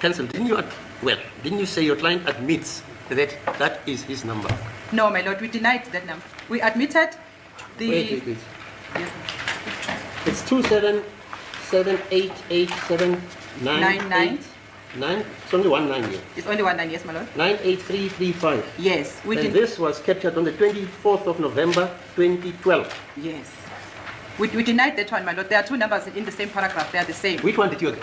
Cancel. Didn't you say your client admits that that is his number? No, my lord, we denied that number. We admitted the... Wait. Yes. It's 2778879. 9. It's only 1 9 here. It's only 1 9, yes, my lord. 98335. Yes, we and did. This was captured on the 24th of November 2012. Yes. We denied that one, my lord. There are two numbers in the same paragraph. They are the same. Which one does your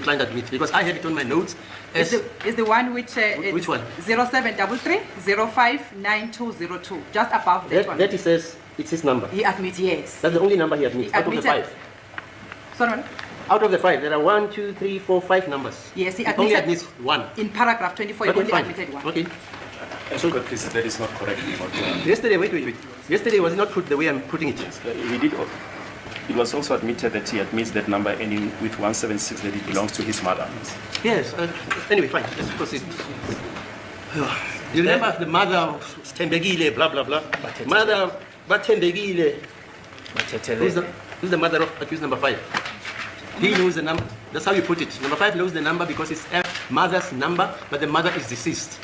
client admit? Because I had it on my notes. Is the one which one? 0733-059202. Just above that one. That he says it's his number. He admits, yes. That's the only number he admits. Out of the 5. Sorry? Out of the 5, there are 1, 2, 3, 4, 5 numbers. Yes, he only admits 1. In paragraph 24, he only admitted 1. Okay. So, please, that is not correct. Yesterday, wait. Yesterday was not put the way I'm putting it. He did. It was also admitted that he admits that number ending with 176 that it belongs to his mother. Yes. Anyway, fine. Let's proceed. You remember the mother of Tembegile, blah blah blah. Mother Batembegile. Who's the mother of accused number 5? He knows the number. That's how you put it. Number 5 knows the number because it's a mother's number, but the mother is deceased.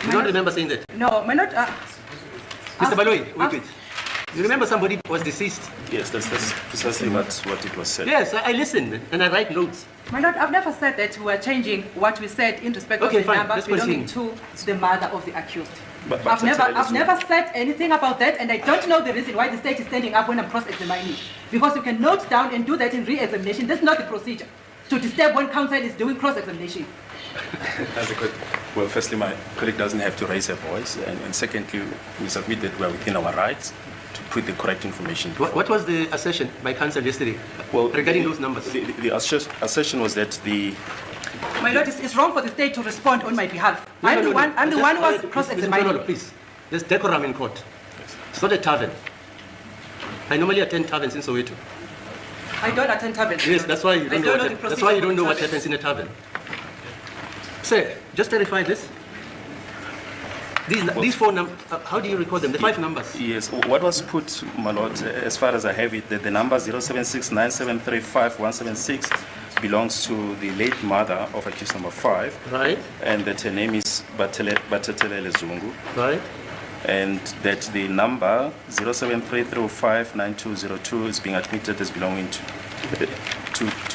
You don't remember saying that? No, my lord. Mr. Baloyi, wait. You remember somebody was deceased? Yes, that's precisely what it was said. Yes, I listen and I write notes. My lord, I've never said that we were changing what we said in respect of the number belonging to the mother of the accused. But I've never said anything about that, and I don't know the reason why the state is standing up when I'm cross-examining. Because you can note down and do that in re-examination. That's not the procedure. To disturb when counsel is doing cross-examination. Well, firstly, my colleague doesn't have to raise her voice, and secondly, we submit that we are within our rights to put the correct information. What was the assertion by counsel yesterday regarding those numbers? The assertion was that the... My lord, it's wrong for the state to respond on my behalf. I'm the one who was cross-examining. Please, there's decorum in court. Yes. It's not a tavern. I normally attend taverns in Soweto. I don't attend taverns. Yes, that's why you don't know what happens in a tavern. Sir, just clarify this. These 4 numbers, how do you record them? The 5 numbers? Yes, what was put, my lord, as far as I have it, the number 0769735 belongs to the late mother of accused number 5. Right. And that her name is Batelele Zungu. Right. And that the number 0733059202 is being admitted as belonging to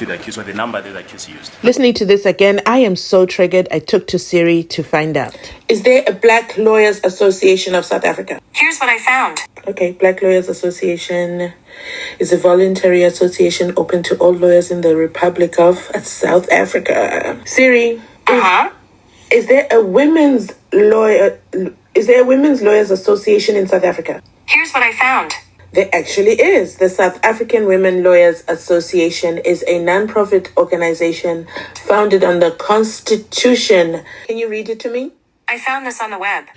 the accused, or the number that the accused used. Listening to this again, I am so triggered. I took to Siri to find out. Is there a Black Lawyers Association of South Africa? Here's what I found. Okay, Black Lawyers Association is a voluntary association open to all lawyers in the Republic of South Africa. Siri, is there a women's lawyers association in South Africa? Here's what I found. There actually is. The South African Women Lawyers Association is a non-profit organization founded on the Constitution. Can you read it to me? I found this on the web.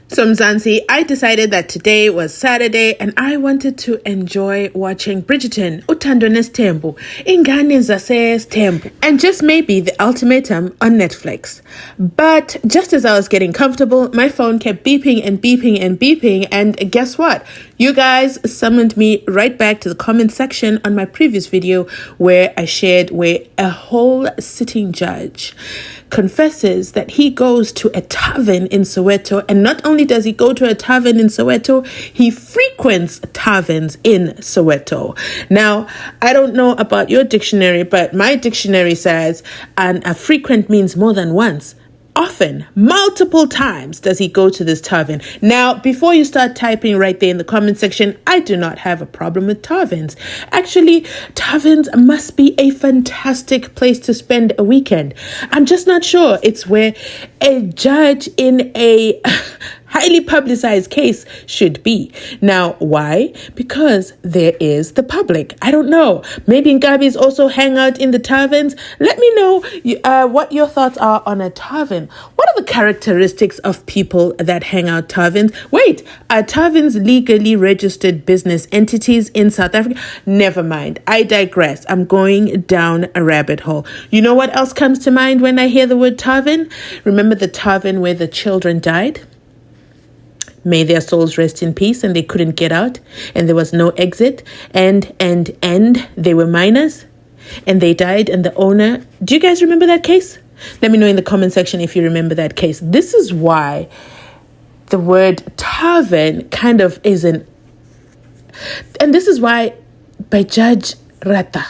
So Mzansi, I decided that today was Saturday and I wanted to enjoy watching Bridgerton, Uthando Nesithembu, Ingane Zasesithembu, and just maybe The Ultimatum on Netflix. But just as I was getting comfortable, my phone kept beeping and beeping and beeping, and guess what? You guys summoned me right back to the comment section on my previous video where I shared where a whole sitting judge confesses that he goes to a tavern in Soweto, and not only does he go to a tavern in Soweto, he frequents taverns in Soweto. Now, I don't know about your dictionary, but my dictionary says a frequent means more than once. Often, multiple times does he go to this tavern. Now, before you start typing right there in the comment section, I do not have a problem with taverns. Actually, taverns must be a fantastic place to spend a weekend. I'm just not sure it's where a judge in a highly publicized case should be. Now, why? Because there is the public. I don't know. Maybe Ngabis also hang out in the taverns. Let me know what your thoughts are on a tavern. What are the characteristics of people that hang out taverns? Wait, are taverns legally registered business entities in South Africa? Never mind. I digress. I'm going down a rabbit hole. You know what else comes to mind when I hear the word tavern? Remember the tavern where the children died? May their souls rest in peace, and they couldn't get out, and there was no exit, and they were minors, and they died, and the owner... Do you guys remember that case? Let me know in the comment section if you remember that case. This is why the word tavern kind of isn't, and this is why by Judge Ratha,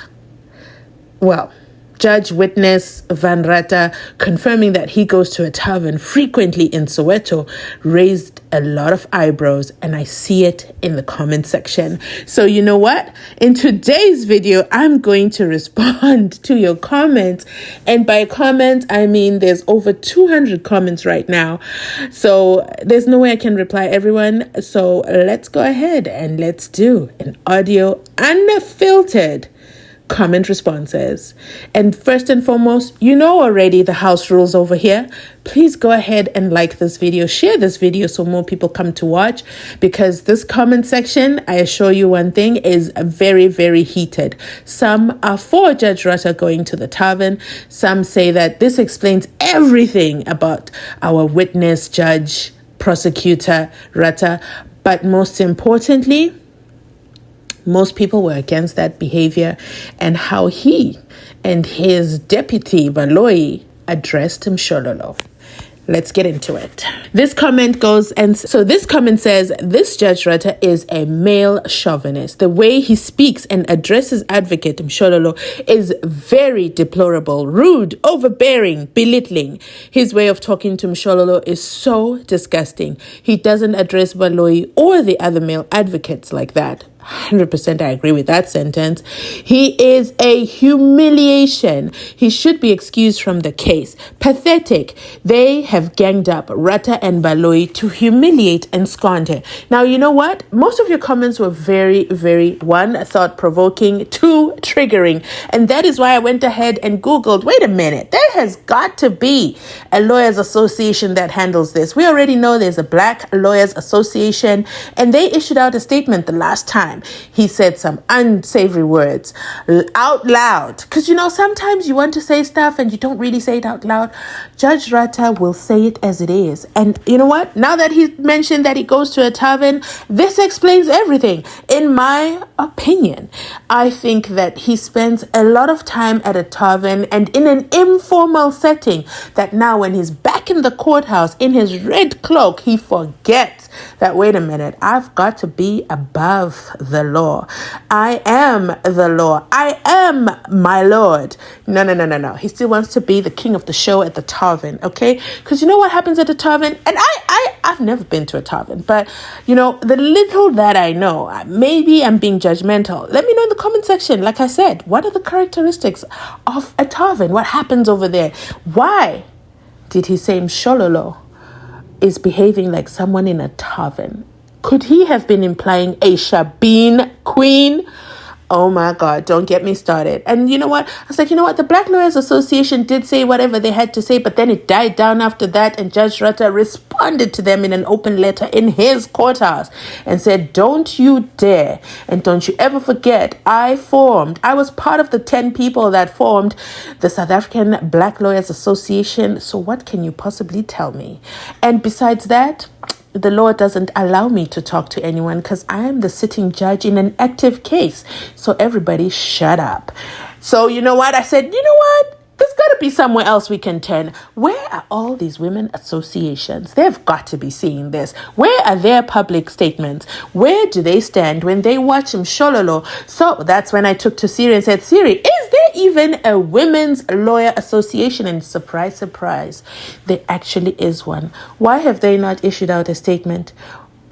well, Judge Witness Van Ratha, confirming that he goes to a tavern frequently in Soweto, raised a lot of eyebrows, and I see it in the comment section. So you know what? In today's video, I'm going to respond to your comments. And by comments, I mean there's over 200 comments right now. So there's no way I can reply everyone. So let's go ahead and let's do an audio unfiltered comment responses. And first and foremost, you know already the house rules over here. Please go ahead and like this video, share this video so more people come to watch, because this comment section, I assure you one thing, is very, very heated. Some are for Judge Ratha going to the tavern. Some say that this explains everything about our witness, judge, prosecutor, Ratha. But most importantly, most people were against that behavior and how he and his deputy, Baloyi, addressed Mshololo. Let's get into it. This comment goes, and so this comment says, this Judge Ratha is a male chauvinist. The way he speaks and addresses advocate Mshololo is very deplorable, rude, overbearing, belittling. His way of talking to Mshololo is so disgusting. He doesn't address Baloyi or the other male advocates like that. 100% I agree with that sentence. He is a humiliation. He should be excused from the case. Pathetic. They have ganged up Ratha and Baloyi to humiliate and squander. Now, you know what? Most of your comments were very, very, one, thought-provoking, two, triggering. And that is why I went ahead and Googled, wait a minute, there has got to be a lawyers association that handles this. We already know there's a Black Lawyers Association, and they issued out a statement the last time. He said some unsavory words out loud. Because, you know, sometimes you want to say stuff and you don't really say it out loud. Judge Ratha will say it as it is. And you know what? Now that he mentioned that he goes to a tavern, this explains everything. In my opinion, I think that he spends a lot of time at a tavern and in an informal setting, that now when he's back in the courthouse in his red cloak, he forgets that, wait a minute, I've got to be above the law. I am the law. I am my lord. No. He still wants to be the king of the show at the tavern, okay? Because you know what happens at the tavern? And I've never been to a tavern, but you know, the little that I know, maybe I'm being judgmental. Let me know in the comment section. Like I said, what are the characteristics of a tavern? What happens over there? Why did he say Mshololo is behaving like someone in a tavern? Could he have been implying a Shabin queen? Oh my God, don't get me started. And you know what? I was like, you know what? The Black Lawyers Association did say whatever they had to say, but then it died down after that. And Judge Ratha responded to them in an open letter in his courthouse and said, don't you dare. And don't you ever forget, I was part of the 10 people that formed the South African Black Lawyers Association. So what can you possibly tell me? And besides that, the law doesn't allow me to talk to anyone because I am the sitting judge in an active case. So everybody shut up. So you know what? I said, you know what? There's got to be somewhere else we can turn. Where are all these women associations? They've got to be seeing this. Where are their public statements? Where do they stand when they watch Mshololo? So that's when I took to Siri and said, Siri, is there even a women's lawyer association? And surprise, surprise, there actually is one. Why have they not issued out a statement?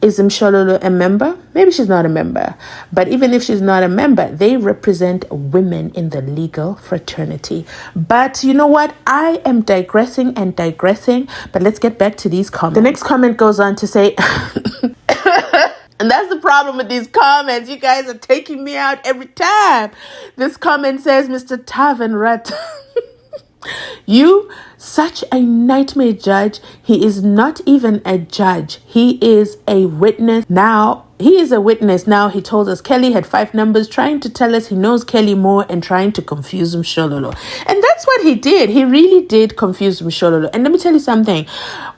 Is Mshololo a member? Maybe she's not a member. But even if she's not a member, they represent women in the legal fraternity. But you know what? I am digressing. But let's get back to these comments. The next comment goes on to say... And that's the problem with these comments. You guys are taking me out every time. This comment says, Mr. Tavern Ratha, you, such a nightmare judge. He is not even a judge. He is a witness. Now he is a witness now. He told us Kelly had 5 numbers, trying to tell us he knows Kelly more and trying to confuse Mshololo. And that's what he did. He really did confuse Mshololo. And let me tell you something.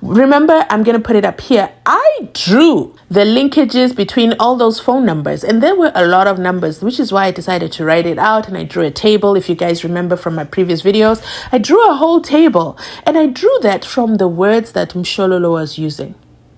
Remember, I'm going to put it up here. I drew the linkages between all those phone numbers, and there were a lot of numbers, which is why I decided to write it out. And I drew a table. If you guys remember from my previous videos, I drew a whole table, and I drew that from the words that Mshololo was using.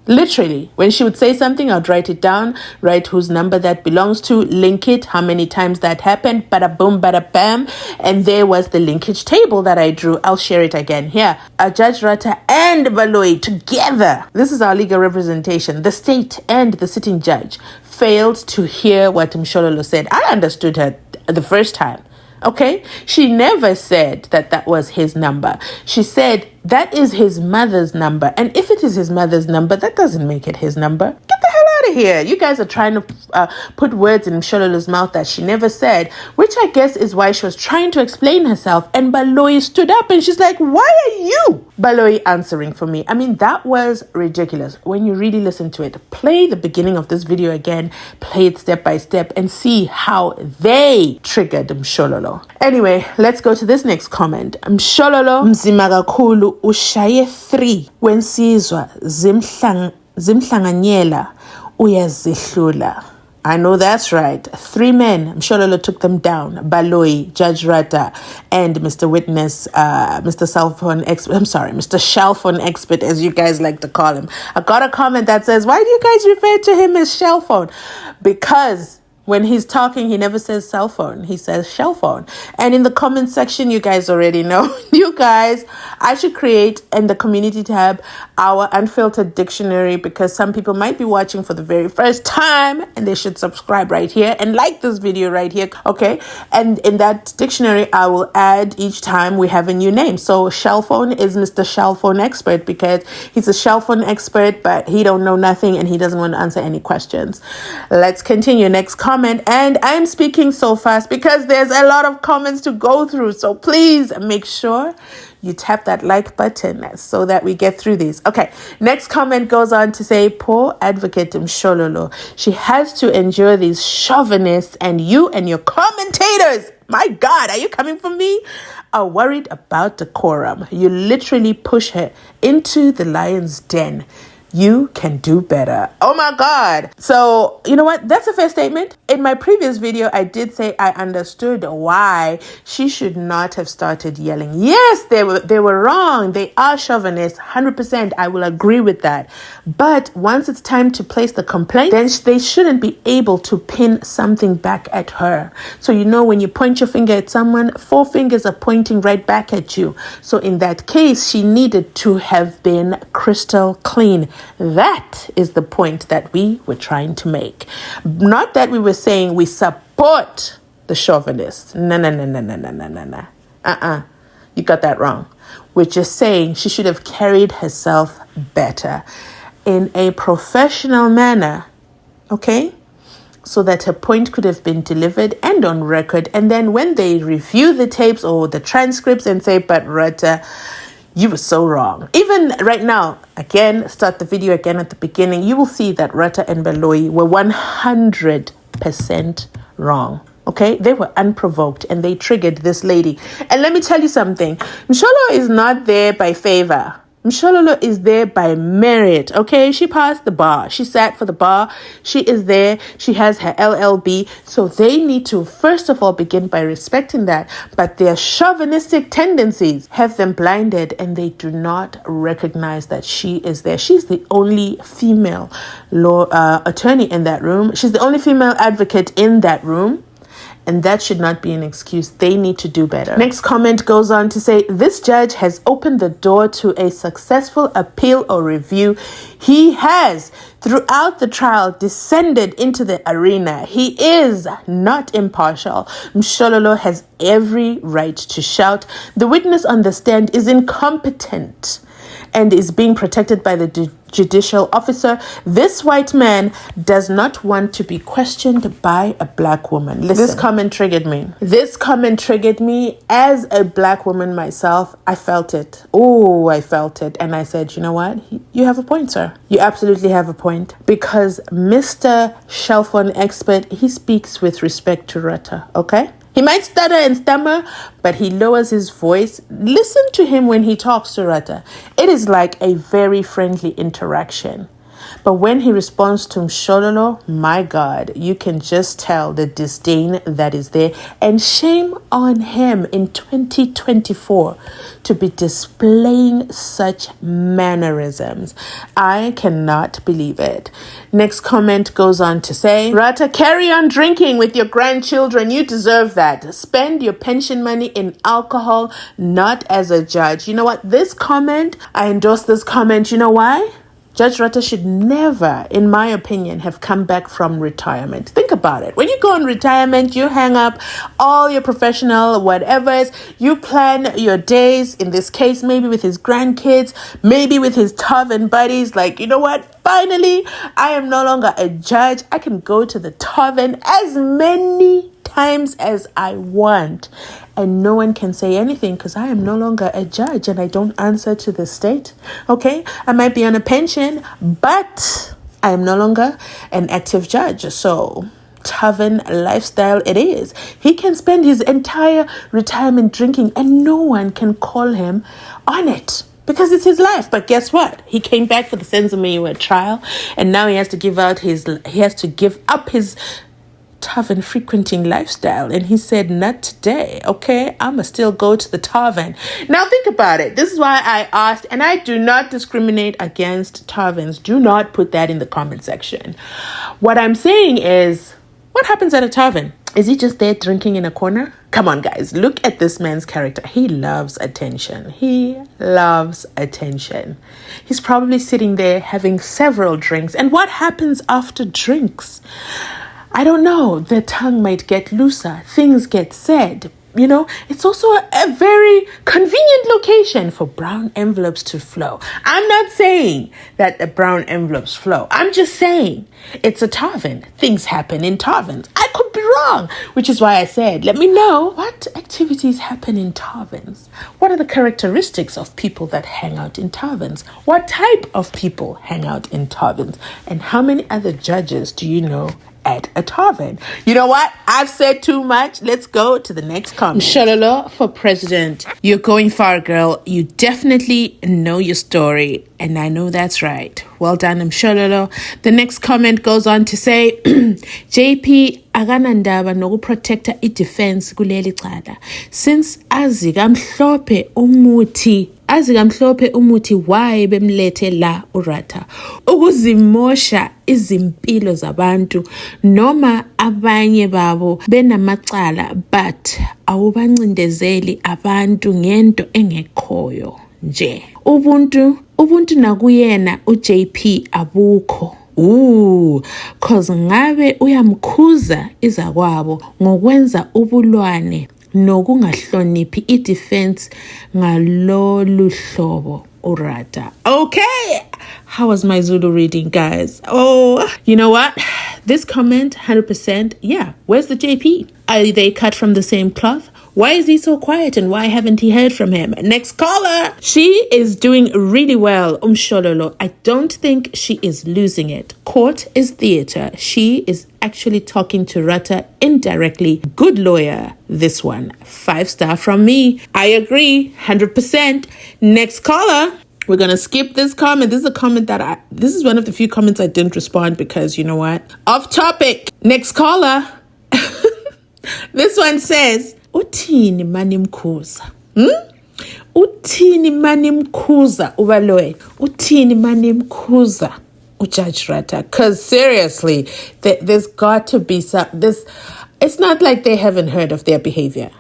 Literally, when she would say something, I'd write it down, write whose number that belongs to, link it, how many times that happened, bada boom, bada bam. And there was the linkage table that I drew. I'll share it again here. Judge Ratha and Baloyi together. This is our legal representation. The state and the sitting judge failed to hear what Mshololo said. I understood her the first time. Okay, she never said that that was his number. She said that is his mother's number. And if it is his mother's number, that doesn't make it his number. Get the hell out of here. You guys are trying to put words in Mshololo's mouth that she never said, which I guess is why she was trying to explain herself. And Baloyi stood up and she's like, why are you, Baloyi, answering for me? I mean, that was ridiculous. When you really listen to it, play the beginning of this video again, play it step by step and see how they triggered Mshololo. Anyway, let's go to this next comment. Mshololo mzima kakhulu ushaye 3 wensizwa zimhlanganyela uyazihlula. I know that's right. 3 men. Mshololo took them down. Baloyi, Judge Ratha, and Mr. Witness, Mr. Shell Phone Expert, as you guys like to call him. I got a comment that says, why do you guys refer to him as Shell Phone? Because when he's talking, he never says cell phone. He says shell phone. And in the comment section, you guys already know. You guys, I should create in the community tab our unfiltered dictionary, because some people might be watching for the very first time and they should subscribe right here and like this video right here. Okay. And in that dictionary, I will add each time we have a new name. So shell phone is Mr. Shell Phone Expert, because he's a shell phone expert, but he don't know nothing and he doesn't want to answer any questions. Let's continue. Next comment. And I'm speaking so fast because there's a lot of comments to go through. So please make sure you tap that like button so that we get through these. Okay, next comment goes on to say, poor advocate Mshololo. She has to endure these chauvinists, and you and your commentators, my God, are you coming for me? Are worried about decorum. You literally push her into the lion's den. You can do better. Oh my God. So, you know what? That's a fair statement. In my previous video, I did say I understood why she should not have started yelling. Yes, they were wrong. They are chauvinists. 100%. I will agree with that. But once it's time to place the complaint, then they shouldn't be able to pin something back at her. So, you know, when you point your finger at someone, 4 fingers are pointing right back at you. So in that case, she needed to have been crystal clean. That is the point that we were trying to make. Not that we were saying we support the chauvinists. No. You got that wrong. We're just saying she should have carried herself better in a professional manner. Okay? So that her point could have been delivered and on record. And then when they review the tapes or the transcripts and say, but Ratha, you were so wrong. Even right now, again, start the video again at the beginning, you will see that Ratha and Baloyi were 100% wrong. Okay? They were unprovoked and they triggered this lady. And let me tell you something. Mshololo is not there by favor. Mshololo is there by merit, okay? She passed the bar. She sat for the bar. She is there. She has her LLB. So they need to, first of all, begin by respecting that. But their chauvinistic tendencies have them blinded and they do not recognize that she is there. She's the only female law attorney in that room. She's the only female advocate in that room. And that should not be an excuse. They need to do better. Next comment goes on to say, this judge has opened the door to a successful appeal or review. He has, throughout the trial, descended into the arena. He is not impartial. Mshololo has every right to shout. The witness on the stand is incompetent. and is being protected by the judicial officer. This white man does not want to be questioned by a black woman. Listen, this comment triggered me. This comment triggered me. As a black woman myself, I felt it. Oh, I felt it. And I said, you know what? You have a point, sir. You absolutely have a point. Because Mr. Shellphone Expert, he speaks with respect to Ratha, okay? He might stutter and stammer, but he lowers his voice. Listen to him when he talks to Ratha. It is like a very friendly interaction. But when he responds to Mshololo, my God, you can just tell the disdain that is there. And shame on him in 2024 to be displaying such mannerisms. I cannot believe it. Next comment goes on to say, Ratha, carry on drinking with your grandchildren. You deserve that. Spend your pension money in alcohol, not as a judge. You know what? This comment, I endorse this comment. You know why? Judge Ratha should never, in my opinion, have come back from retirement. Think about it. When you go on retirement, you hang up all your professional whatevers. You plan your days, in this case, maybe with his grandkids, maybe with his Tavern buddies. Like, you know what? Finally, I am no longer a judge. I can go to the Tavern as many times as I want, and no one can say anything because I am no longer a judge and I don't answer to the state. Okay, I might be on a pension, but I am no longer an active judge. So Tavern lifestyle it is. He can spend his entire retirement drinking and no one can call him on it, because it's his life. But guess what? He came back for the SENZO MEYIWA trial, and now he has to give up his Tavern frequenting lifestyle. And he said, not today. Okay, I'ma still go to the Tavern. Now think about it. This is why I asked, and I do not discriminate against taverns. Do not put that in the comment section. What I'm saying is, what happens at a tavern? Is he just there drinking in a corner? Come on, guys. Look at this man's character. He loves attention. He loves attention. He's probably sitting there having several drinks. And what happens after drinks? I don't know. The tongue might get looser. Things get said. You know, it's also a very convenient location for brown envelopes to flow. I'm not saying that the brown envelopes flow. I'm just saying it's a tavern. Things happen in taverns. I could be wrong, which is why I said, let me know what activities happen in taverns. What are the characteristics of people that hang out in taverns? What type of people hang out in taverns? And how many other judges do you know at a tavern? You know what? I've said too much. Let's go to the next comment. Mshololo for president. You're going far, girl. You definitely know your story. And I know that's right. Well done, Mshololo. The next comment goes on to say, JP akanandaba nokuprotecta i-defense kuleli cala. Since azi kamhlophe umuthi why bemlethe la uRatha ukuzimosha izimpilo zabantu noma abanye babo benamacala, but awubancindezeli abantu ngento engekhoyo nje. Ubuntu nakuyena uJP abukho. Cause ngabe uyamkhuza izakwabo ngokwenza ubulwane nokungahloniphi i-defense ngalolu hlobo uRatha. Okay, how was my Zulu reading, guys? Oh, you know what? This comment, 100%, yeah, where's the JP? Are they cut from the same cloth? Why is he so quiet and why haven't he heard from him? Next caller. She is doing really well, Mshololo. I don't think she is losing it. Court is theater. She is actually talking to Ratha indirectly. Good lawyer, this one. 5-star from me. I agree, 100%. Next caller. We're going to skip this comment. This is a comment this is one of the few comments I didn't respond because, you know what? Off topic. Next caller. This one says, Uthini mani mkhuza? Uthini mani mkhuza ubaloy? Uthini mani mkhuza uJudge Ratha? Because seriously, there's got to be it's not like they haven't heard of their behavior.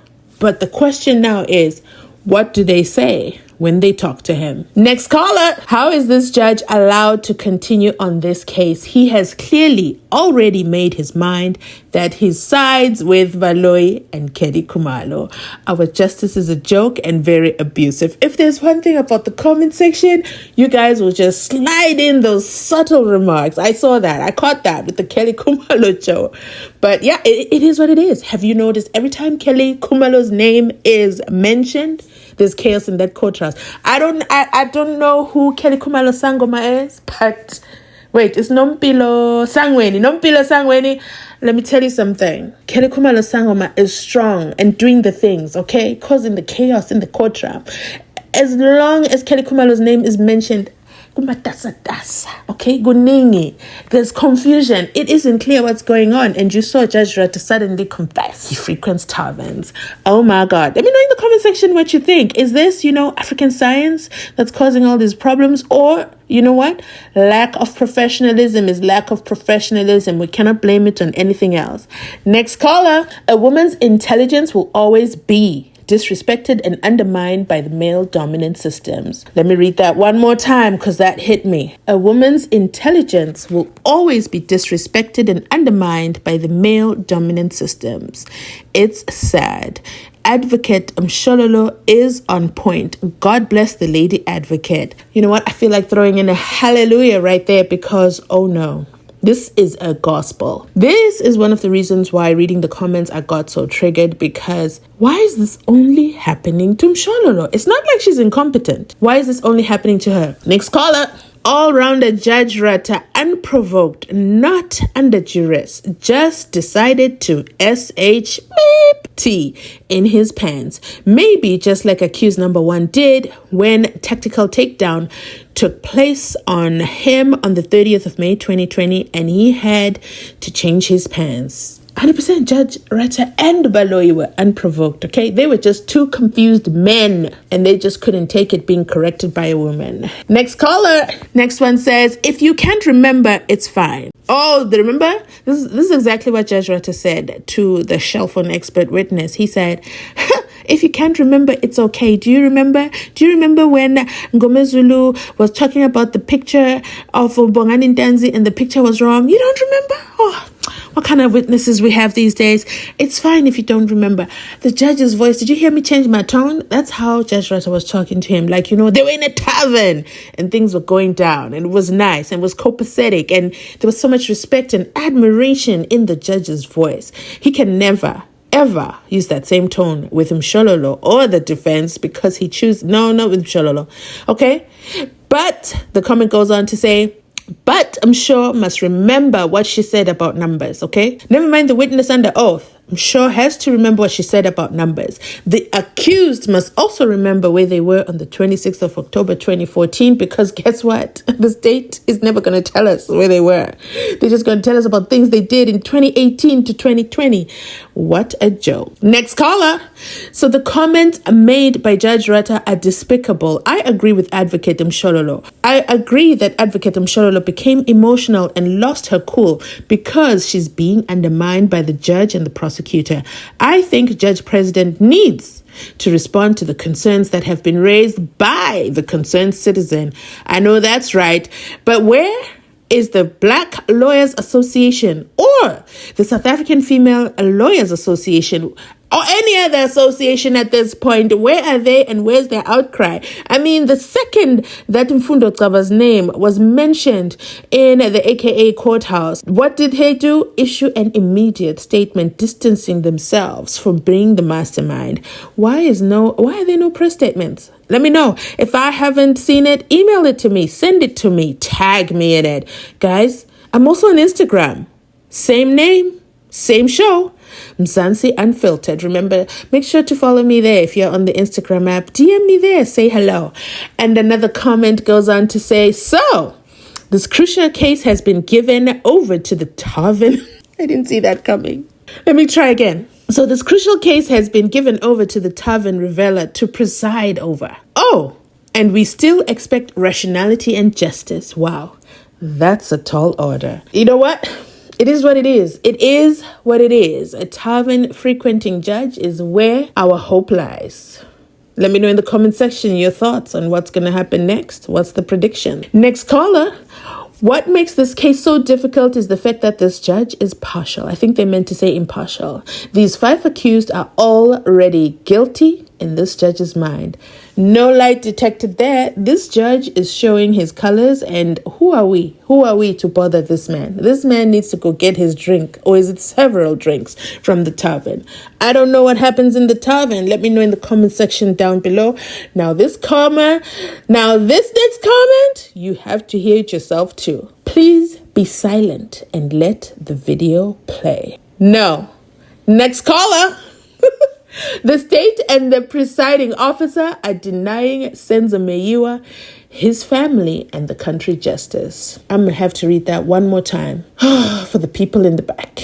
But the question now is, what do they say? when they talk to him. Next caller. How is this judge allowed to continue on this case? He has clearly already made his mind that he sides with Valoyi and Kelly Khumalo. Our justice is a joke and very abusive. If there's one thing about the comment section, you guys will just slide in those subtle remarks. I saw that. I caught that with the Kelly Khumalo show. But yeah, it is what it is. Have you noticed every time Kelly Khumalo's name is mentioned, there's chaos in that courthouse? I don't know who Kelly Khumalo Sangoma is, but wait, it's Nompilo Sangweni. Let me tell you something. Kelly Khumalo Sangoma is strong and doing the things, okay? Causing the chaos in the courtroom. As long as Kelly Khumalo's name is mentioned, okay, guningi. There's confusion. It isn't clear what's going on. And you saw Judge Ratha'S suddenly confess he frequents taverns. Oh my God. Let me know in the comment section what you think. Is this, African science that's causing all these problems? Or, you know what? Lack of professionalism is lack of professionalism. We cannot blame it on anything else. Next caller. A woman's intelligence will always be disrespected and undermined by the male dominant systems. Let me read that one more time because that hit me. A woman's intelligence will always be disrespected and undermined by the male dominant systems. It's sad. Advocate Mshololo is on point. God bless the lady advocate. You know what? I feel like throwing in a hallelujah right there because, oh no. This is a gospel. This is one of the reasons why reading the comments I got so triggered, because why is this only happening to Mshololo? It's not like she's incompetent. Why is this only happening to her? Next caller. All-rounder Judge Ratha'S, unprovoked, not under duress, just decided to SHT in his pants. Maybe just like accused number 1 did when tactical takedown took place on him on the 30th of May 2020, and he had to change his pants. 100% Judge Ratha'S and Valoyi were unprovoked, okay? They were just two confused men and they just couldn't take it being corrected by a woman. Next caller. Next one says, if you can't remember, it's fine. Oh, remember? This is exactly what Judge Ratha'S said to the shell phone expert witness. He said, if you can't remember, it's okay. Do you remember? Do you remember when Ngomezulu was talking about the picture of Bongani Ntanzi and the picture was wrong? You don't remember? Oh, what kind of witnesses we have these days? It's fine if you don't remember. The judge's voice, did you hear me change my tone? That's how Judge Ratha'S was talking to him. Like, they were in a tavern and things were going down and it was nice and it was copacetic and there was so much respect and admiration in the judge's voice. He can never ever use that same tone with Mshololo or the defense because he chooses, no, not with Mshololo. Okay? But the comment goes on to say, but I'm sure must remember what she said about numbers, okay? Never mind the witness under oath. I'm sure has to remember what she said about numbers. The accused must also remember where they were on the 26th of October 2014 because guess what? The state is never going to tell us where they were. They're just going to tell us about things they did in 2018 to 2020. What a joke. Next caller. So the comments made by Judge Ratha'S are despicable. I agree with Advocate Mshololo. I agree that Advocate Mshololo became emotional and lost her cool because she's being undermined by the judge and the prosecutor. I think Judge President needs to respond to the concerns that have been raised by the concerned citizen. I know that's right, but where is the Black Lawyers Association or the South African Female Lawyers Association or any other association at this point? Where are they and where's their outcry? I mean, the second that Mfundo Xava's name was mentioned in the AKA courthouse, what did they do? Issue an immediate statement distancing themselves from being the mastermind. Why are there no press statements? Let me know. If I haven't seen it, email it to me, send it to me, tag me in it. Guys, I'm also on Instagram. Same name, same show. Mzansi Unfiltered. Remember, make sure to follow me there. If you're on the Instagram app, DM me there, say hello. And another comment goes on to say, so this crucial case has been given over to the Tavern. I didn't see that coming. Let me try again. So this crucial case has been given over to the Tavern Reveller to preside over. Oh, and we still expect rationality and justice. Wow, that's a tall order. You know what? It is what it is. It is what it is. A tavern frequenting judge is where our hope lies. Let me know in the comment section your thoughts on what's going to happen next. What's the prediction? Next caller. What makes this case so difficult is the fact that this judge is partial. I think they meant to say impartial. These 5 accused are already guilty in this judge's mind. No light detected there. This judge is showing his colors, and who are we? Who are we to bother this man? This man needs to go get his drink, or is it several drinks from the tavern? I don't know what happens in the tavern. Let me know in the comment section down below. Now this next comment, you have to hear it yourself too. Please be silent and let the video play. No. Next caller. The state and the presiding officer are denying SENZO MEYIWA, his family, and the country justice. I'm going to have to read that one more time for the people in the back.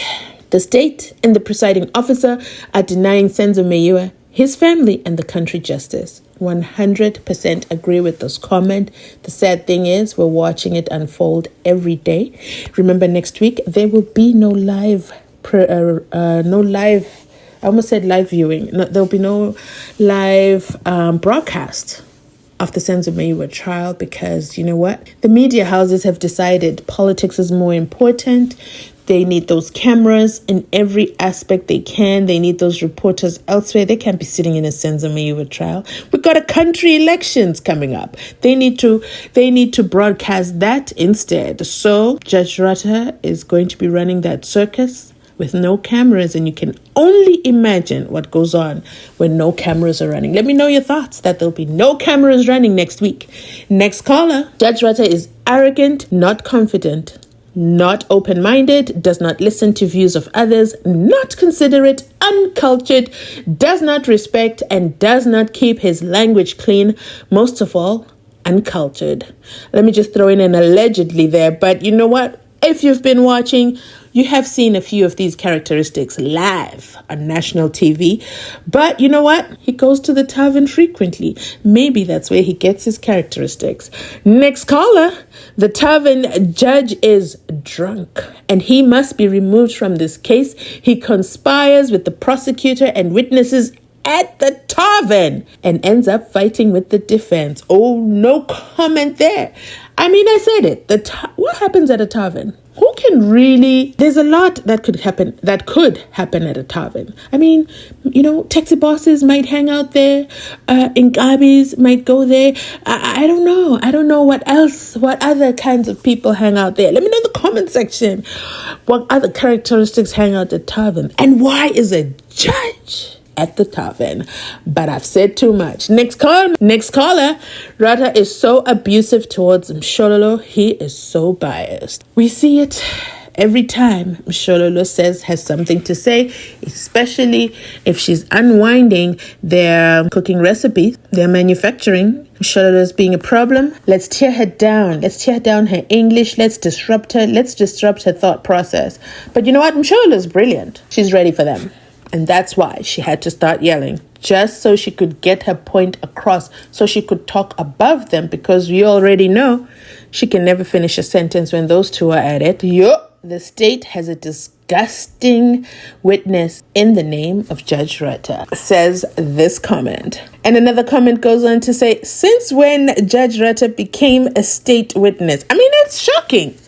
The state and the presiding officer are denying SENZO MEYIWA, his family, and the country justice. 100% agree with this comment. The sad thing is we're watching it unfold every day. Remember, next week there will be no live I almost said live viewing. No, there'll be no live broadcast of the SENZO MEYIWA trial because, you know what? The media houses have decided politics is more important. They need those cameras in every aspect they can. They need those reporters elsewhere. They can't be sitting in a SENZO MEYIWA trial. We've got a country elections coming up. They need to broadcast that instead. So Judge Ratha is going to be running that circus with no cameras, and you can only imagine what goes on when no cameras are running. Let me know your thoughts that there'll be no cameras running next week. Next caller. Judge Ratha is arrogant, not confident, not open-minded, does not listen to views of others, not considerate, uncultured, does not respect, and does not keep his language clean. Most of all, uncultured. Let me just throw in an allegedly there, but you know what? If you've been watching, you have seen a few of these characteristics live on national TV. But you know what? He goes to the tavern frequently. Maybe that's where he gets his characteristics. Next caller. The tavern judge is drunk and he must be removed from this case. He conspires with the prosecutor and witnesses at the tavern and ends up fighting with the defense. Oh, no comment there. I mean, I said it. What happens at a tavern? Who can really... There's a lot that could happen at a tavern. I mean, you know, taxi bosses might hang out there. Ingabis might go there. I don't know. I don't know what else, what other kinds of people hang out there. Let me know in the comment section what other characteristics hang out at the tavern. And why is a judge at the tavern? But I've said too much. Next caller. Ratha is so abusive towards Mshololo. He is so biased. We see it every time Mshololo has something to say, especially if she's unwinding their cooking recipes, their manufacturing. Mshololo is being a problem. Let's tear her down. Let's tear down her English. Let's disrupt her. Let's disrupt her thought process. But you know what? Mshololo is brilliant. She's ready for them. And that's why she had to start yelling, just so she could get her point across, so she could talk above them, because we already know she can never finish a sentence when those two are at it. Yup. The state has a disgusting witness in the name of Judge Ratha, says this comment. And another comment goes on to say, since when Judge Ratha became a state witness? I mean, it's shocking.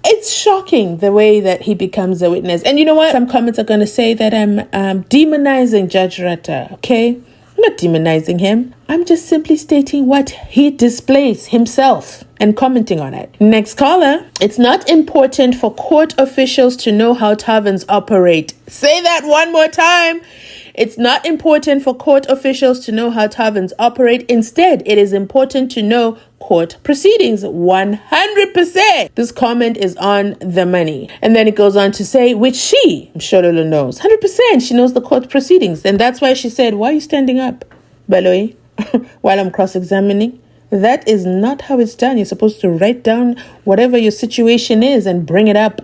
It's shocking the way that he becomes a witness. And you know what? Some comments are going to say that I'm demonizing Judge Ratha, okay? I'm not demonizing him. I'm just simply stating what he displays himself and commenting on it. Next caller. It's not important for court officials to know how taverns operate. Say that one more time. It's not important for court officials to know how taverns operate. Instead, it is important to know court proceedings. 100%. This comment is on the money. And then it goes on to say, which she, Mshololo, knows. 100%. She knows the court proceedings. And that's why she said, why are you standing up, Baloi, while I'm cross-examining? That is not how it's done. You're supposed to write down whatever your situation is and bring it up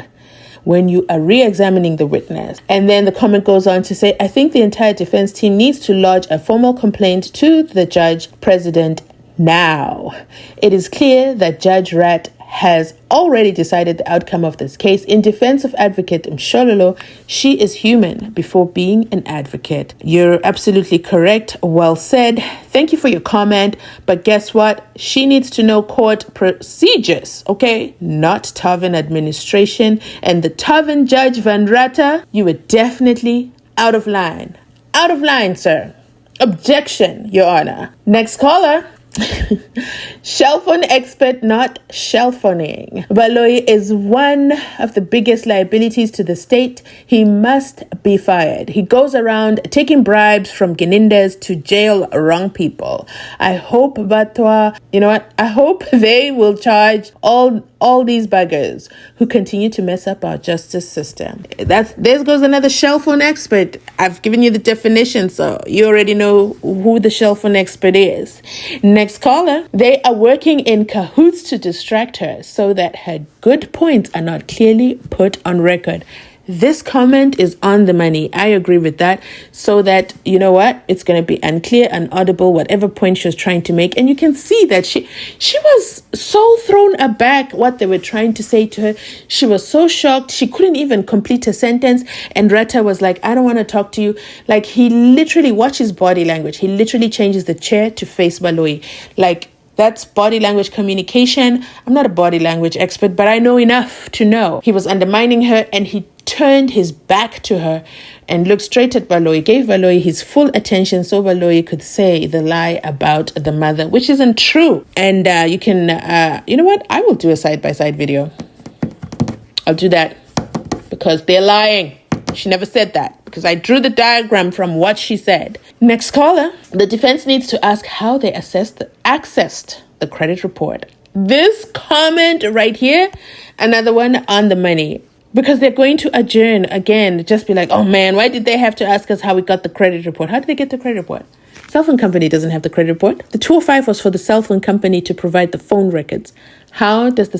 when you are re-examining the witness. And then the comment goes on to say, I think the entire defense team needs to lodge a formal complaint to the judge president now. It is clear that Judge Rat has already decided the outcome of this case. In defense of advocate Mshololo, she is human before being an advocate. You're absolutely correct. Well said. Thank you for your comment. But guess what? She needs to know court procedures, okay? Not Tavern administration. And the Tavern Judge Van Ratta, you were definitely out of line. Out of line, sir. Objection, Your Honor. Next caller. Shell phone expert, not shell phoning. Baloyi is one of the biggest liabilities to the state. He must be fired. He goes around taking bribes from Genindas to jail wrong people. I hope Batwa, you know what? I hope they will charge all these buggers who continue to mess up our justice system. There goes another shell phone expert. I've given you the definition, so you already know who the shell phone expert is. Next caller. They are working in cahoots to distract her so that her good points are not clearly put on record. This comment is on the money. I agree with that. So that, you know what, it's going to be unclear, inaudible, whatever point she was trying to make. And you can see that she was so thrown aback what they were trying to say to her. She was so shocked. She couldn't even complete a sentence. And Ratha was like, I don't want to talk to you. Like, he literally, watch his body language. He literally changes the chair to face Baloyi. Like, that's body language communication. I'm not a body language expert, but I know enough to know. He was undermining her and he turned his back to her and looked straight at Baloyi, gave Baloyi his full attention so Baloyi could say the lie about the mother, which isn't true. And you can, you know what? I will do a side-by-side video. I'll do that because they're lying. She never said that because I drew the diagram from what she said. Next caller. The defense needs to ask how they accessed the credit report. This comment right here, another one on the money. Because they're going to adjourn again, just be like, oh man, why did they have to ask us how we got the credit report? How did they get the credit report? Cell phone company doesn't have the credit report. The 205 was for the cell phone company to provide the phone records. How does the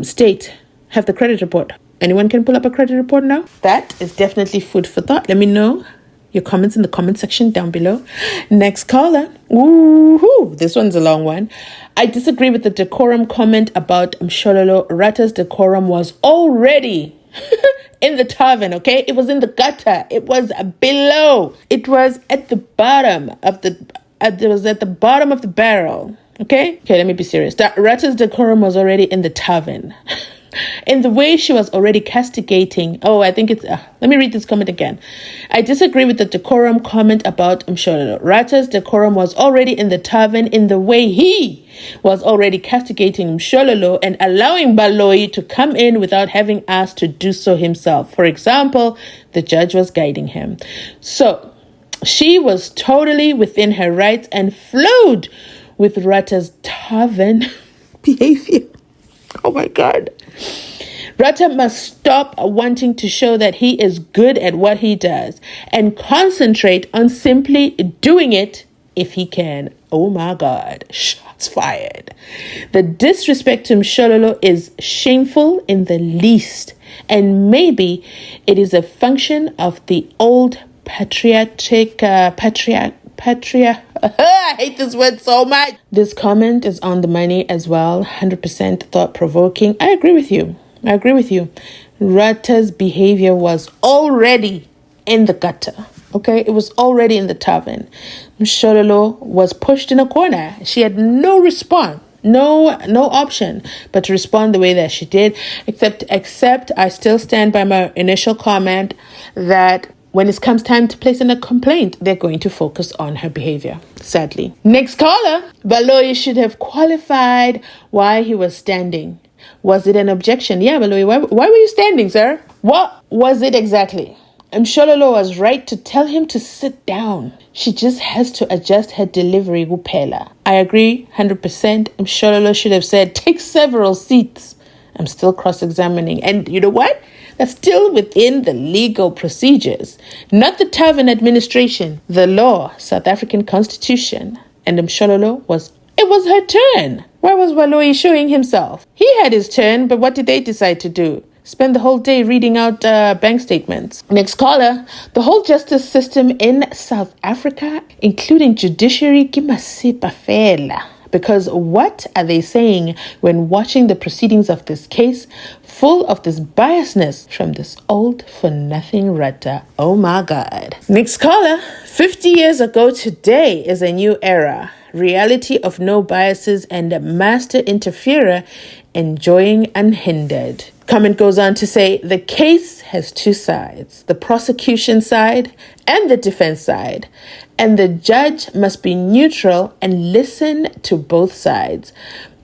state have the credit report? Anyone can pull up a credit report now? That is definitely food for thought. Let me know your comments in the comment section down below. Next caller. Woohoo! This one's a long one. I disagree with the decorum comment about Mshololo. Ratha'S decorum was already in the tavern, okay? It was in the gutter. It was below. It was at the bottom of the bottom of the barrel, okay? Okay, let me be serious. Ratha'S decorum was already in the tavern. In the way she was already castigating. Oh, I think it's... let me read this comment again. I disagree with the decorum comment about Mshololo. Ratha'S decorum was already in the tavern in the way he was already castigating Mshololo and allowing Baloyi to come in without having asked to do so himself. For example, the judge was guiding him. So, she was totally within her rights and flowed with Ratha'S tavern behavior. Oh my God. Ratha must stop wanting to show that he is good at what he does and concentrate on simply doing it if he can. Oh my God. Shots fired. The disrespect to Mshololo is shameful in the least. And maybe it is a function of the old patriotic I hate this word so much. This comment is on the money as well. 100% thought-provoking. I agree with you. Ratha'S behavior was already in the gutter. Okay? It was already in the tavern. Mshololo was pushed in a corner. She had no response. No option but to respond the way that she did. Except I still stand by my initial comment that when it comes time to place in a complaint, they're going to focus on her behavior, sadly. Next caller. Baloyi should have qualified why he was standing. Was it an objection? Yeah, Baloyi, why were you standing, sir? What was it exactly? Mshololo was right to tell him to sit down. She just has to adjust her delivery, Kupela. I agree 100%. Mshololo should have said, take several seats. I'm still cross-examining. And you know what? That's still within the legal procedures, not the Tavern administration, the law, South African Constitution. And Mshololo it was her turn. Where was Baloyi showing himself? He had his turn, but what did they decide to do? Spend the whole day reading out bank statements. Next caller. The whole justice system in South Africa, including judiciary, Because what are they saying when watching the proceedings of this case, full of this biasness from this old-for-nothing Ratha? Oh my God. Next caller. 50 years ago today is a new era. Reality of no biases and a master interferer enjoying unhindered. Comment goes on to say the case has two sides, the prosecution side and the defense side, and the judge must be neutral and listen to both sides.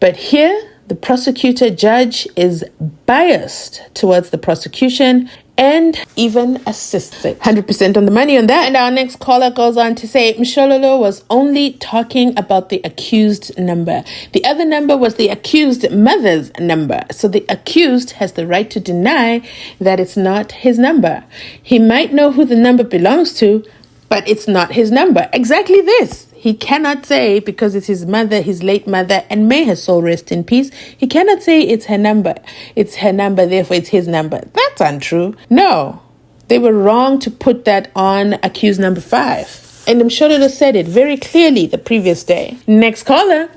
But here, the prosecutor judge is biased towards the prosecution and even assists it. 100% on the money on that. And our next caller goes on to say Mshololo was only talking about the accused number. The other number was the accused mother's number. So the accused has the right to deny that it's not his number. He might know who the number belongs to, but it's not his number. Exactly this. He cannot say, because it's his mother, his late mother, and may her soul rest in peace, he cannot say it's her number. It's her number, therefore it's his number. That's untrue. No, they were wrong to put that on accused number 5. And Mshololo said it very clearly the previous day. Next caller,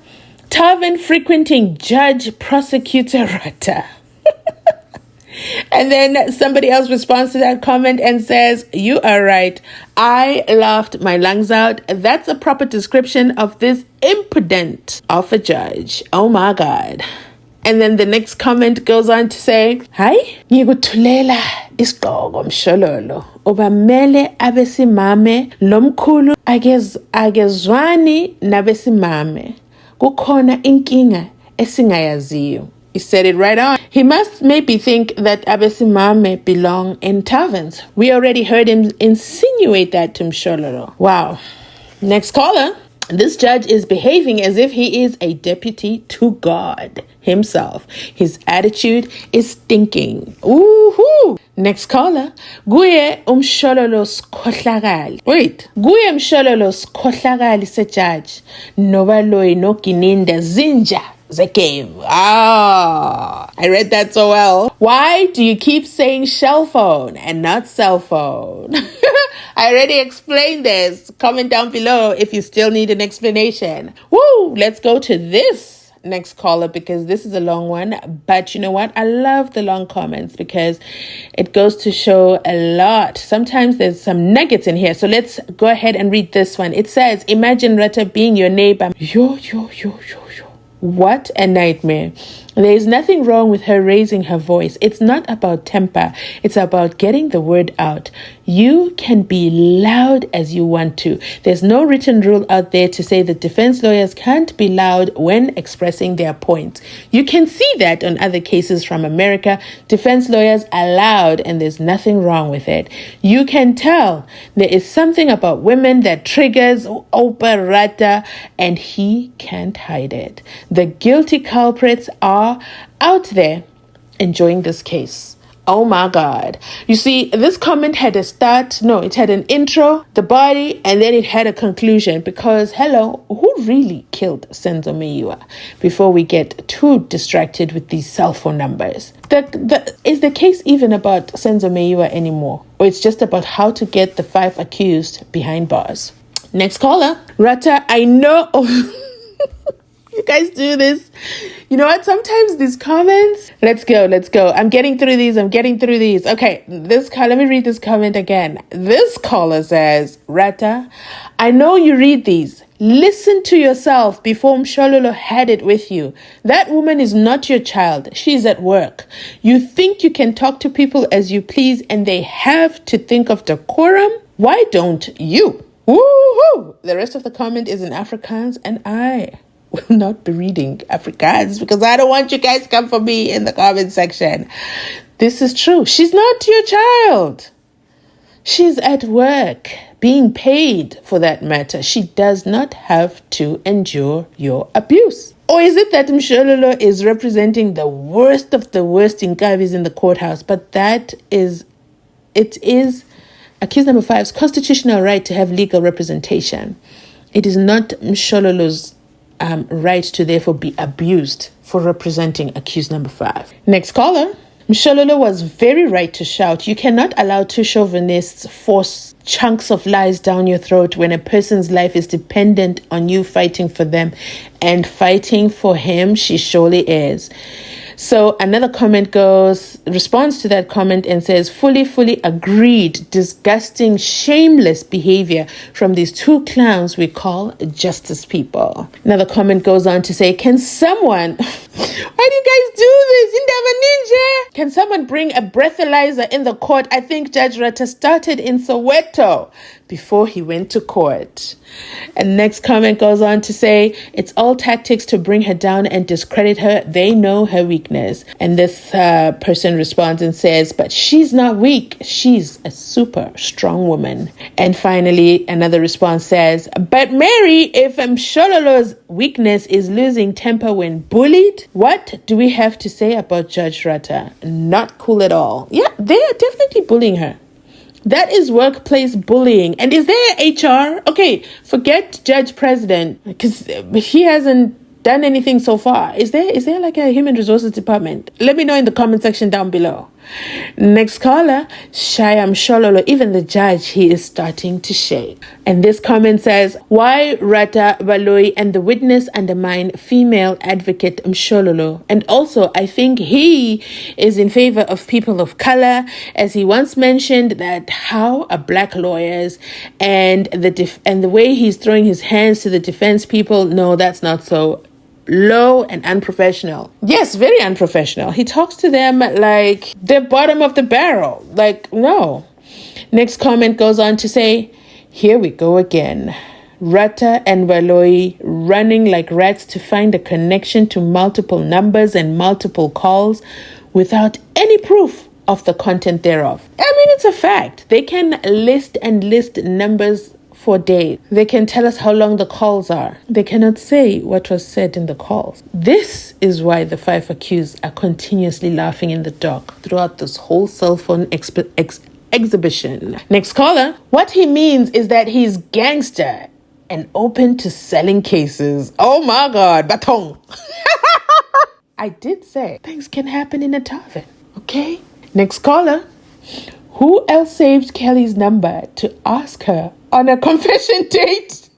Tavern frequenting judge prosecutor Ratha. And then somebody else responds to that comment and says, you are right. I laughed my lungs out. That's a proper description of this impudent of a judge. Oh my God. And then the next comment goes on to say, Hi, ngikuthulela isigqoko Mshololo. Obamele abesimame lomkhulu akezwani nabesimame. Kukhona inkinga esingayaziyo. He said it right on. He must maybe think that abesimame belong in taverns. We already heard him insinuate that to Mshololo. Wow. Next caller. This judge is behaving as if he is a deputy to God himself. His attitude is stinking. Woohoo! Next caller. Guye Mshololo skhohlakali. Wait. Guye Mshololo skhohlakali se judge. Nobaloyi no kininda zinja. The game. I read that so well. Why do you keep saying shell phone and not cell phone? I already explained this. Comment down below if you still need an explanation. Woo! Let's go to this next caller because this is a long one. But you know what? I love the long comments because it goes to show a lot. Sometimes there's some nuggets in here. So let's go ahead and read this one. It says, imagine Ratha being your neighbor. Yo. What a nightmare. There is nothing wrong with her raising her voice. It's not about temper. It's about getting the word out. You can be loud as you want to. There's no written rule out there to say that defense lawyers can't be loud when expressing their points. You can see that on other cases from America. Defense lawyers are loud and there's nothing wrong with it. You can tell there is something about women that triggers Opa Ratha and he can't hide it. The guilty culprits are out there enjoying this case. Oh my God. You see, this comment had it had an intro, the body, and then it had a conclusion because, hello, who really killed SENZO MEYIWA? Before we get too distracted with these cell phone numbers. Is the case even about SENZO MEYIWA anymore? Or it's just about how to get the 5 accused behind bars? Next caller. Ratha, I know... You guys do this. You know what? Sometimes these comments. Let's go. I'm getting through these. Okay. Let me read this comment again. This caller says, Ratha, I know you read these. Listen to yourself before Mshololo had it with you. That woman is not your child. She's at work. You think you can talk to people as you please and they have to think of decorum? Why don't you? Woohoo! The rest of the comment is in Afrikaans and I will not be reading Afrikaans because I don't want you guys to come for me in the comment section. This is true. She's not your child. She's at work, being paid for that matter. She does not have to endure your abuse. Or is it that Mshololo is representing the worst of the worst Inkavis in the courthouse? But it is accused number 5's constitutional right to have legal representation. It is not Mshololo's right to therefore be abused for representing accused number 5. Next caller. Mshololo was very right to shout. You cannot allow 2 chauvinists force chunks of lies down your throat when a person's life is dependent on you fighting for them, and fighting for him she surely is. So another comment responds to that comment and says, fully agreed. Disgusting, shameless behavior from these two clowns we call justice people. Another comment goes on to say, can someone, why do you guys do this? Ninja? Can someone bring a breathalyzer in the court? I think Judge Ratha started in Soweto before he went to court. And next comment goes on to say, it's all tactics to bring her down and discredit her. They know her weakness. And this person responds and says, but she's not weak. She's a super strong woman. And finally, another response says, but Mary, if Mshololo's weakness is losing temper when bullied, what do we have to say about Judge Ratha? Not cool at all. Yeah, they are definitely bullying her. That is workplace bullying. And is there HR? Okay, forget Judge President, because he hasn't done anything so far. Is there like a human resources department? Let me know in the comment section down below. Next caller, Shaya Mshololo. Even the judge, he is starting to shake. And this comment says, why Ratha Baloyi and the witness undermine female advocate Mshololo? And also, I think he is in favor of people of color, as he once mentioned that how are black lawyers and the way he's throwing his hands to the defense people. No, that's not so. Low and unprofessional. Yes, very unprofessional. He talks to them like they're bottom of the barrel. Like, no. Next comment goes on to say, here we go again. Ratha and Baloyi running like rats to find a connection to multiple numbers and multiple calls without any proof of the content thereof. I mean, it's a fact. They can list numbers for days. They can tell us how long the calls are. They cannot say what was said in the calls. This is why the 5 accused are continuously laughing in the dock throughout this whole cell phone exhibition. Next caller. What he means is that he's gangster and open to selling cases. Oh my God, batong. I did say things can happen in a tavern, okay? Next caller. Who else saved Kelly's number to ask her on a confession date?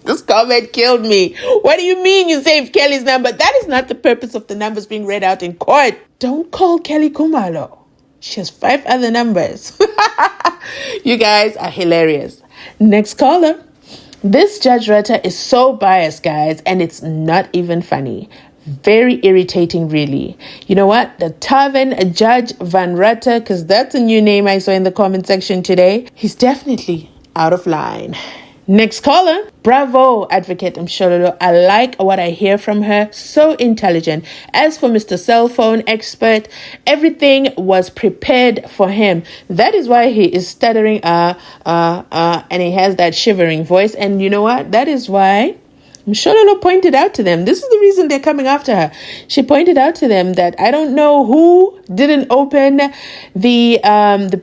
This comment killed me. What do you mean you saved Kelly's number? That is not the purpose of the numbers being read out in court. Don't call Kelly Kumalo. She has 5 other numbers. You guys are hilarious. Next caller. This Judge Ratha is so biased, guys, and it's not even funny. Very irritating, really. You know what? The Tavern Judge Van Ratha, because that's a new name I saw in the comment section today. He's definitely out of line. Next caller. Bravo, Advocate Mshololo. I like what I hear from her. So intelligent. As for Mr. Cell Phone Expert, everything was prepared for him. That is why he is stuttering, and he has that shivering voice. And you know what? That is why Mshololo pointed out to them, this is the reason they're coming after her. She pointed out to them that I don't know who didn't open the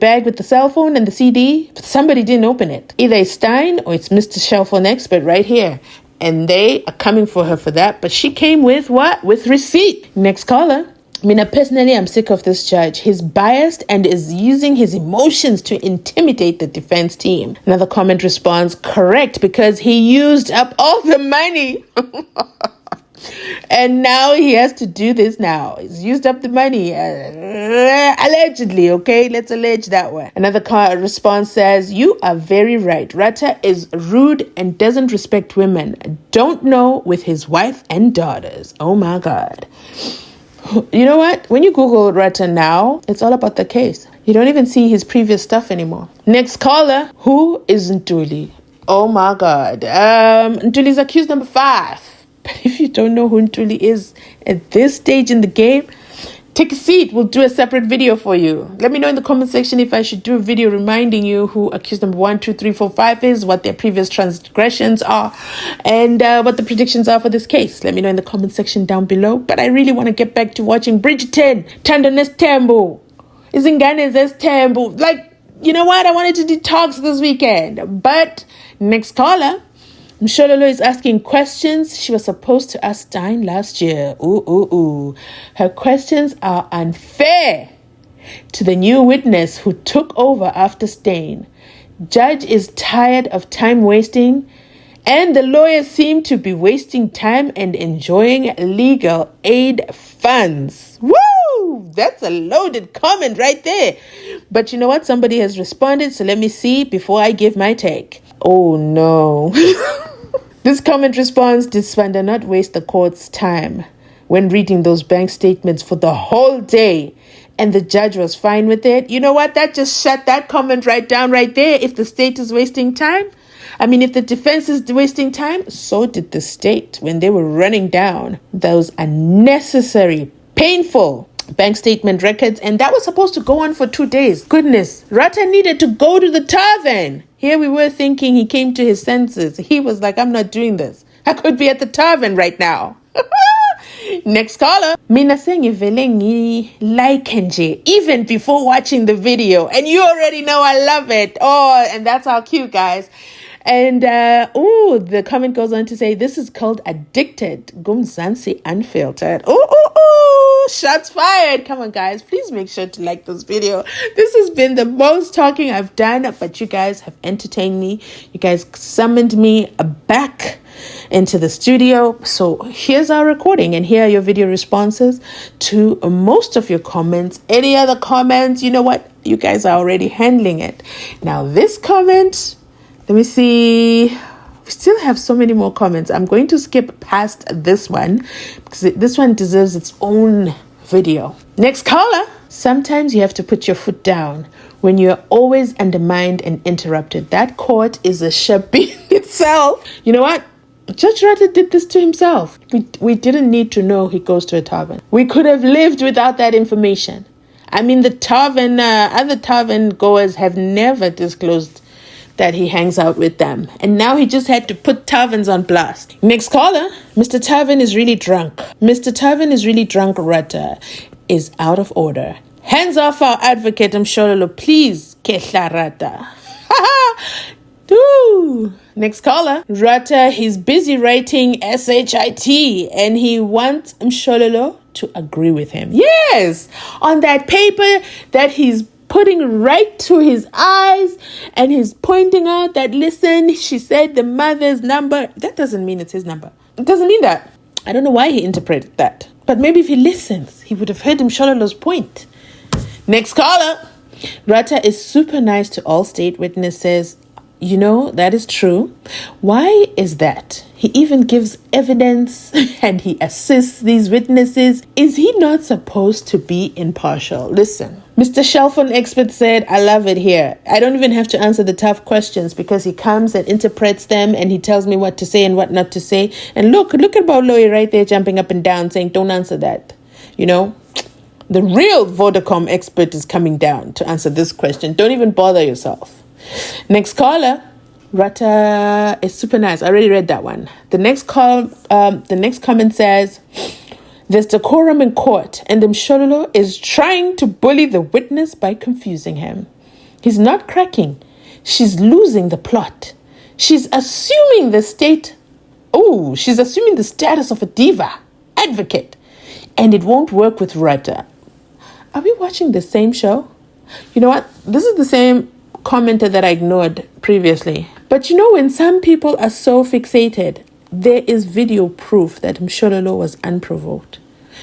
bag with the cell phone and the CD, but somebody didn't open it. Either it's Stein or it's Mr. Cell Phone Expert right here. And they are coming for her for that. But she came with what? With receipt. Next caller. Personally, I'm sick of this judge. He's biased and is using his emotions to intimidate the defense team. Another comment responds, correct, because he used up all the money. And now he has to do this now. He's used up the money. Allegedly, okay? Let's allege that one. Another response says, you are very right. Ratha is rude and doesn't respect women. Don't know with his wife and daughters. Oh my God. You know what? When you Google Ratha now, it's all about the case. You don't even see his previous stuff anymore. Next caller. Who is Ntuli? Oh my God. Ntuli is accused number 5. But if you don't know who Ntuli is at this stage in the game, take a seat. We'll do a separate video for you. Let me know in the comment section if I should do a video reminding you who accused number 1, 2, 3, 4, 5 is, what their previous transgressions are, and what the predictions are for this case. Let me know in the comment section down below. But I really want to get back to watching Bridgerton, Tandoness Tembo, Izinganez's Tembo. Like, you know what? I wanted to detox this weekend. But next caller. Mshololo is asking questions she was supposed to ask Stein last year. Her questions are unfair. to the new witness who took over after Stain. Judge is tired of time wasting, and the lawyers seem to be wasting time and enjoying legal aid funds. Woo! That's a loaded comment right there. But you know what? Somebody has responded, so let me see before I give my take. Oh no. This comment responds, did Svanda not waste the court's time when reading those bank statements for the whole day? And the judge was fine with it. You know what? That just shut that comment right down right there. If the state is wasting time, if the defense is wasting time, so did the state when they were running down those unnecessary, painful bank statement records. And that was supposed to go on for 2 days. Goodness, Ratha needed to go to the tavern. Here we were thinking he came to his senses. He was like, I'm not doing this. I could be at the tavern right now. Next caller. Mina sengivele like nje even before watching the video, and you already know I love it. Oh, and that's how cute, guys. And the comment goes on to say, this is called Addicted. Mzansi Unfiltered. Shots fired. Come on, guys, please make sure to like this video. This has been the most talking I've done, but you guys have entertained me. You guys summoned me back into the studio. So here's our recording, and here are your video responses to most of your comments. Any other comments, you know what? You guys are already handling it. Now this comment, let me see. We still have so many more comments. I'm going to skip past this one because this one deserves its own video. Next caller. Sometimes you have to put your foot down when you're always undermined and interrupted. That court is a shabby itself. You know what? Judge Ratha did this to himself. We didn't need to know he goes to a tavern. We could have lived without that information. The tavern, other tavern goers have never disclosed that he hangs out with them. And now he just had to put taverns on blast. Next caller. Mr. Tavern is really drunk. Mr. Tavern is really drunk. Ratha is out of order. Hands off our advocate, Mshololo, please. Kehla Ratha. Next caller. Ratha, he's busy writing SHIT and he wants Mshololo to agree with him. Yes, on that paper that he's putting right to his eyes, and he's pointing out that, listen, she said the mother's number. That doesn't mean it's his number. It doesn't mean that. I don't know why he interpreted that. But maybe if he listens, he would have heard Mshololo's point. Next caller. Ratha is super nice to all state witnesses. You know, that is true. Why is that? He even gives evidence and he assists these witnesses. Is he not supposed to be impartial? Listen, Mr. Shelphone Expert said, I love it here. I don't even have to answer the tough questions because he comes and interprets them and he tells me what to say and what not to say. And look at Baoloyi right there jumping up and down saying, don't answer that. You know, the real Vodacom expert is coming down to answer this question. Don't even bother yourself. Next caller. Ratha is super nice. I already read that one. The next comment says, there's decorum in court and Mshololo is trying to bully the witness by confusing him. He's not cracking. She's losing the plot. She's assuming the status of a diva, advocate, and it won't work with Ratha. Are we watching the same show? You know what? This is the same commenter that I ignored previously. But you know, when some people are so fixated, there is video proof that Mshololo was unprovoked.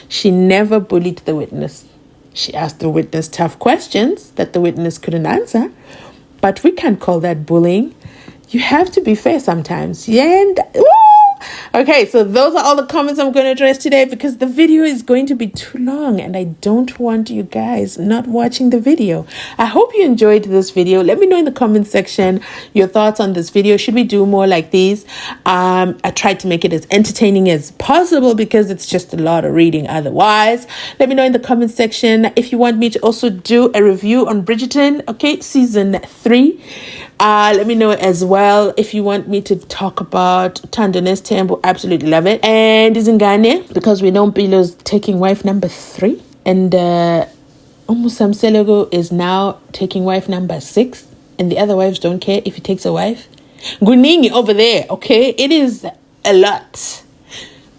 She never bullied the witness. She asked the witness tough questions that the witness couldn't answer, but we can't call that bullying. You have to be fair sometimes. Okay, so those are all the comments I'm going to address today because the video is going to be too long and I don't want you guys not watching the video. I hope you enjoyed this video. Let me know in the comment section your thoughts on this video. Should we do more like these? I tried to make it as entertaining as possible because it's just a lot of reading otherwise. Let me know in the comment section if you want me to also do a review on Bridgerton, okay, season 3. Let me know as well if you want me to talk about Uthando Tembo. Absolutely love it. And Izingane, because we know Mpilo's taking wife number 3. And Samselego is now taking wife number 6. And the other wives don't care if he takes a wife. Guningi over there, okay? It is a lot.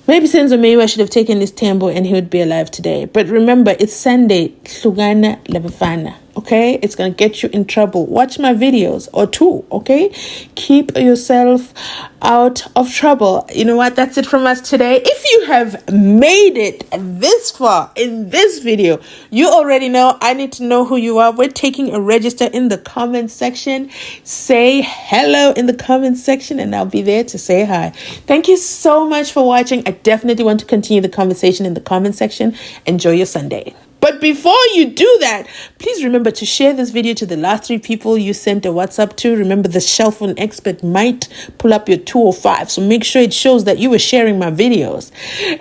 Maybe Senzo Meyiwa should have taken his tembo and he would be alive today. But remember, it's Sunday. Hlugana labafana. Okay? It's going to get you in trouble. Watch my videos or two. Okay? Keep yourself out of trouble. You know what? That's it from us today. If you have made it this far in this video, you already know. I need to know who you are. We're taking a register in the comment section. Say hello in the comment section and I'll be there to say hi. Thank you so much for watching. I definitely want to continue the conversation in the comment section. Enjoy your Sunday. But before you do that, please remember to share this video to the last 3 people you sent a WhatsApp to. Remember, the cell phone expert might pull up your 205. So make sure it shows that you were sharing my videos.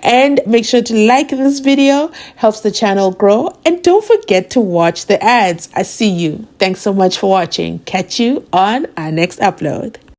And make sure to like this video. Helps the channel grow. And don't forget to watch the ads. I see you. Thanks so much for watching. Catch you on our next upload.